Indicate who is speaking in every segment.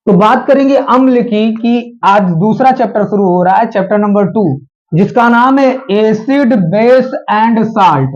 Speaker 1: तो बात करेंगे अम्ल की कि आज दूसरा चैप्टर शुरू हो रहा है, चैप्टर नंबर 2, जिसका नाम है acid, base and salt.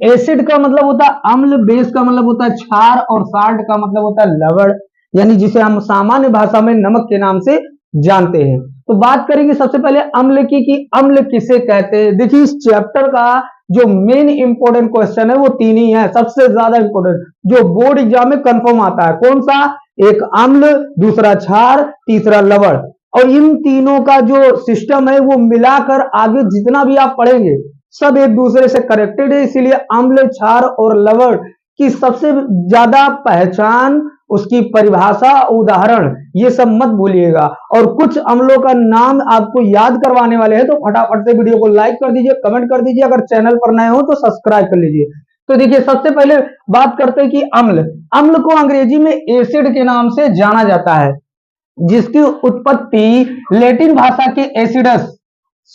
Speaker 1: Acid का मतलब होता है अम्ल, बेस का मतलब होता है क्षार और साल्ट का मतलब होता है लवण, यानी जिसे हम सामान्य भाषा में नमक के नाम से जानते हैं। तो बात करेंगे सबसे पहले अम्ल की कि अम्ल किसे कहते हैं। देखिए इस चैप्टर का जो मेन इंपॉर्टेंट क्वेश्चन है वो तीन ही है, सबसे ज्यादा इंपॉर्टेंट जो बोर्ड एग्जाम में कंफर्म आता है। कौन सा? एक अम्ल, दूसरा क्षार, तीसरा लवण। और इन तीनों का जो सिस्टम है वो मिलाकर आगे जितना भी आप पढ़ेंगे सब एक दूसरे से कनेक्टेड है, इसीलिए अम्ल, क्षार और लवण की सबसे ज्यादा पहचान, उसकी परिभाषा, उदाहरण, ये सब मत भूलिएगा। और कुछ अम्लों का नाम आपको याद करवाने वाले हैं, तो फटाफट से वीडियो को लाइक कर दीजिए, कमेंट कर दीजिए, अगर चैनल पर नए हो तो सब्सक्राइब कर लीजिए। तो देखिए सबसे पहले बात करते हैं कि अम्ल। अम्ल को अंग्रेजी में एसिड के नाम से जाना जाता है, जिसकी उत्पत्ति लैटिन भाषा के एसिडस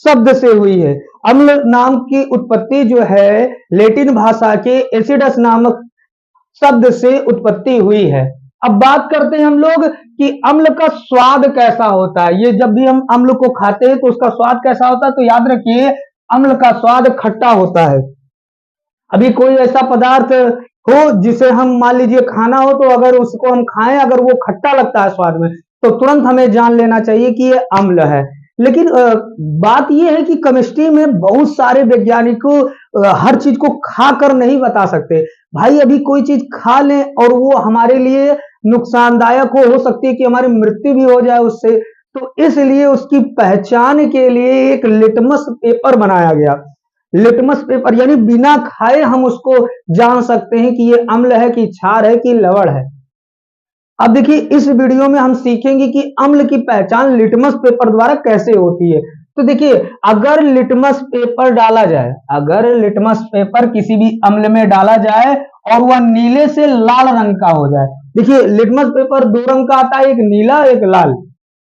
Speaker 1: शब्द से हुई है। अम्ल नाम की उत्पत्ति जो है लैटिन भाषा के एसिडस नामक शब्द से उत्पत्ति हुई है। अब बात करते हैं हम लोग कि अम्ल का स्वाद कैसा होता है। ये जब भी हम अम्ल को खाते हैं तो उसका स्वाद कैसा होता है, तो याद रखिए अम्ल का स्वाद खट्टा होता है। अभी कोई ऐसा पदार्थ हो जिसे हम मान लीजिए खाना हो, तो अगर उसको हम खाएं, अगर वो खट्टा लगता है स्वाद में, तो तुरंत हमें जान लेना चाहिए कि ये अम्ल है। लेकिन बात यह है कि केमिस्ट्री में बहुत सारे वैज्ञानिक हर चीज को खाकर नहीं बता सकते। भाई अभी कोई चीज खा लें और वो हमारे लिए नुकसानदायक हो सकती है कि हमारी मृत्यु भी हो जाए उससे। तो इसलिए उसकी पहचान के लिए एक लिटमस पेपर बनाया गया। लिटमस पेपर यानी बिना खाए हम उसको जान सकते हैं कि ये अम्ल है कि क्षार है कि लवण है। अब देखिए इस वीडियो में हम सीखेंगे कि अम्ल की पहचान लिटमस पेपर द्वारा कैसे होती है। तो देखिए अगर लिटमस पेपर डाला जाए, अगर लिटमस पेपर किसी भी अम्ल में डाला जाए और वह नीले से लाल रंग का हो जाए। देखिए लिटमस पेपर दो रंग का आता है, एक नीला एक लाल।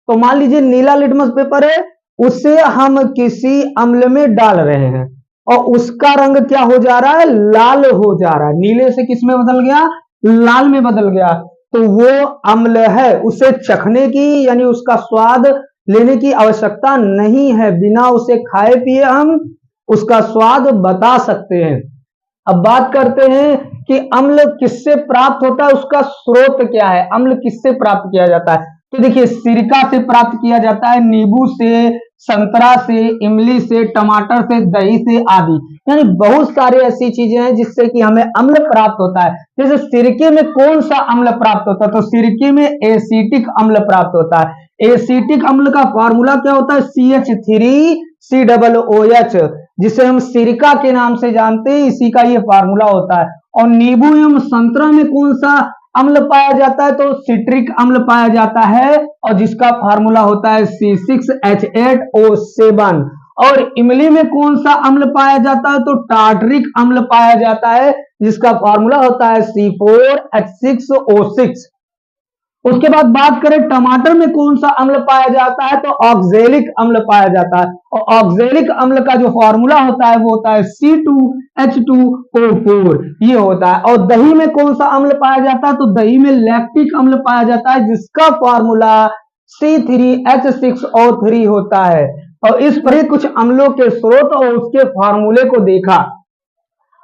Speaker 1: तो मान लीजिए नीला लिटमस पेपर है, उसे हम किसी अम्ल में डाल रहे हैं और उसका रंग क्या हो जा रहा है, लाल हो जा रहा है। नीले से किस में बदल गया, लाल में बदल गया। तो वो अम्ल है, उसे चखने की यानी उसका स्वाद लेने की आवश्यकता नहीं है, बिना उसे खाए पिए हम उसका स्वाद बता सकते हैं। अब बात करते हैं कि अम्ल किससे प्राप्त होता है, उसका स्रोत क्या है, अम्ल किससे प्राप्त किया जाता है। तो देखिए सिरका से प्राप्त किया जाता है, नींबू से, संतरा से, इमली से, टमाटर से, दही से आदि। यानी बहुत सारी ऐसी चीजें हैं जिससे कि हमें अम्ल प्राप्त होता है। जैसे सिरके में कौन सा अम्ल प्राप्त होता है, तो सिरके में एसिटिक अम्ल प्राप्त होता है। एसिटिक अम्ल का फॉर्मूला क्या होता है, CH3COOH, जिसे हम सिरका के नाम से जानते हैं, इसी का ये फार्मूला होता है। और नींबू एवं संतरा में कौन सा अम्ल पाया जाता है, तो सिट्रिक अम्ल पाया जाता है, और जिसका फार्मूला होता है C6H8O7। और इमली में कौन सा अम्ल पाया जाता है, तो टार्टरिक अम्ल पाया जाता है, जिसका फार्मूला होता है C4H6O6। उसके बाद बात करें टमाटर में कौन सा अम्ल पाया जाता है, तो ऑक्जेलिक अम्ल पाया जाता है। और ऑक्जेलिक अम्ल का जो फॉर्मूला होता है वो होता है C2H2O4, ये होता है। और दही में कौन सा अम्ल पाया जाता है, तो दही में लैक्टिक अम्ल पाया जाता है, जिसका फॉर्मूला C3H6O3 होता है। और इस पर कुछ अम्लों के स्रोत और उसके फॉर्मूले को देखा।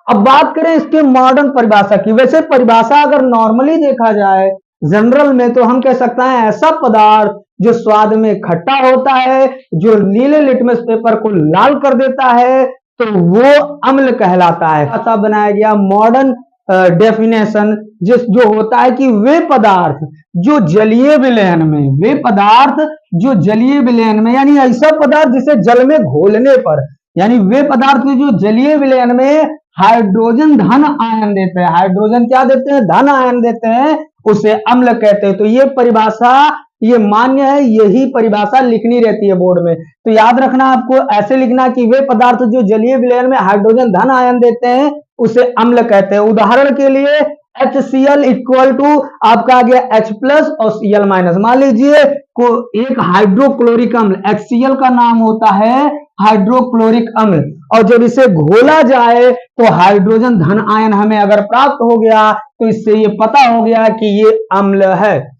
Speaker 1: अब बात करें इसके मॉडर्न परिभाषा की। वैसे परिभाषा अगर नॉर्मली देखा जाए जनरल में, तो हम कह सकते हैं ऐसा पदार्थ जो स्वाद में खट्टा होता है, जो नीले लिटमस पेपर को लाल कर देता है, तो वो अम्ल कहलाता है। ऐसा बनाया गया मॉडर्न डेफिनेशन जो होता है कि वे पदार्थ जो जलीय विलयन में, वे पदार्थ जो जलीय विलयन में, यानी ऐसा पदार्थ जिसे जल में घोलने पर, यानी वे पदार्थ जो जलीय विलयन में हाइड्रोजन धन आयन देते हैं, हाइड्रोजन क्या देते हैं, धन आयन देते हैं, उसे अम्ल कहते हैं। तो ये परिभाषा ये मान्य है, यही परिभाषा लिखनी रहती है बोर्ड में। तो याद रखना आपको ऐसे लिखना कि वे पदार्थ जो जलीय विलयन में हाइड्रोजन धन आयन देते हैं उसे अम्ल कहते हैं। उदाहरण के लिए HCl इक्वल टू आपका आ गया H प्लस और Cl माइनस। मान लीजिए को एक हाइड्रोक्लोरिक अम्ल, HCl का नाम होता है हाइड्रोक्लोरिक अम्ल, और जब इसे घोला जाए तो हाइड्रोजन धन आयन हमें अगर प्राप्त हो गया, तो इससे ये पता हो गया कि ये अम्ल है।